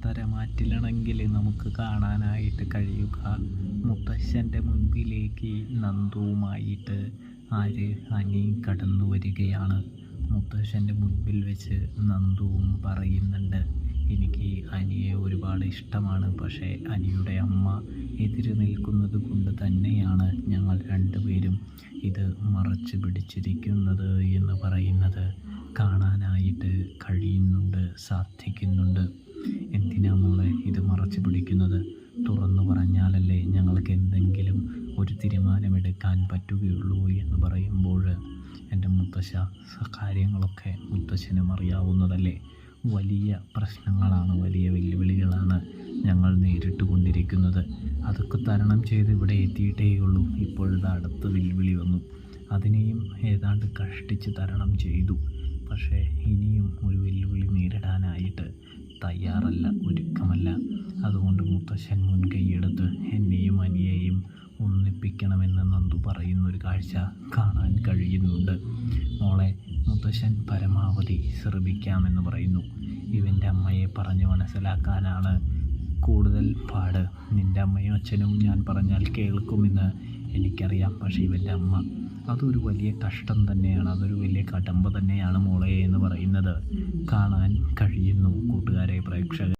തരമാറ്റിലാണെങ്കിൽ നമുക്ക് കാണാനായിട്ട് കഴിയുക, മുത്തശ്ശൻ്റെ മുൻപിലേക്ക് നന്ദുവുമായിട്ട് അനി കടന്നു വരികയാണ്. മുത്തശ്ശൻ്റെ മുൻപിൽ വെച്ച് നന്ദുവും പറയുന്നുണ്ട്, എനിക്ക് അനിയെ ഒരുപാട് ഇഷ്ടമാണ്, പക്ഷേ അനിയുടെ അമ്മ എതിര് നിൽക്കുന്നത് കൊണ്ട് തന്നെയാണ് ഞങ്ങൾ രണ്ടുപേരും ഇത് മറച്ചു പിടിച്ചിരിക്കുന്നത് എന്ന് പറയുന്നത് കാണാനായിട്ട് കഴിയുന്നുണ്ട്, സാധിക്കുന്നുണ്ട്. എന്തിനാ മോളെ ഇത് മറച്ചു പിടിക്കുന്നത്? തുറന്നു പറഞ്ഞാലല്ലേ ഞങ്ങൾക്ക് എന്തെങ്കിലും ഒരു തീരുമാനമെടുക്കാൻ പറ്റുകയുള്ളൂ എന്ന് പറയുമ്പോൾ, എൻ്റെ മുത്തശ്ശ, കാര്യങ്ങളൊക്കെ മുത്തശ്ശനും അറിയാവുന്നതല്ലേ. വലിയ പ്രശ്നങ്ങളാണ്, വലിയ വെല്ലുവിളികളാണ് ഞങ്ങൾ നേരിട്ട് കൊണ്ടിരിക്കുന്നത്. അതൊക്കെ തരണം ചെയ്ത് ഇവിടെ എത്തിയിട്ടേയുള്ളൂ. ഇപ്പോഴത്തെ അടുത്ത വെല്ലുവിളി വന്നു, അതിനെയും ഏതാണ്ട് കഷ്ടിച്ച് തരണം ചെയ്തു. പക്ഷേ ഇനിയും ഒരു വെല്ലുവിളി നേരിടാനായിട്ട് തയ്യാറല്ല, ഒരുക്കമല്ല. അതുകൊണ്ട് മുത്തശ്ശൻ മുൻകൈയെടുത്ത് എന്നെയും അനിയെയും ഒന്നിപ്പിക്കണമെന്ന് നന്ദു പറയുന്നൊരു കാഴ്ച കാണാൻ കഴിയുന്നുണ്ട്. മോളെ, മുത്തശ്ശൻ പരമാവധി ശ്രമിക്കാമെന്ന് പറയുന്നു. ഇവൻ്റെ അമ്മയെ പറഞ്ഞു മനസ്സിലാക്കാനാണ് കൂടുതൽ പാട്. നിൻ്റെ അമ്മയും അച്ഛനും ഞാൻ പറഞ്ഞാൽ കേൾക്കുമെന്ന് എനിക്കറിയാം, പക്ഷേ ഇവൻ്റെ അമ്മ, അതൊരു വലിയ കഷ്ടം തന്നെയാണ്, അതൊരു വലിയ കടമ്പ തന്നെയാണ് മോളെ എന്ന് പറയുന്നത് കാണാൻ കഴിയുന്നു. കൂട്ടുകാരെ, പ്രേക്ഷകർ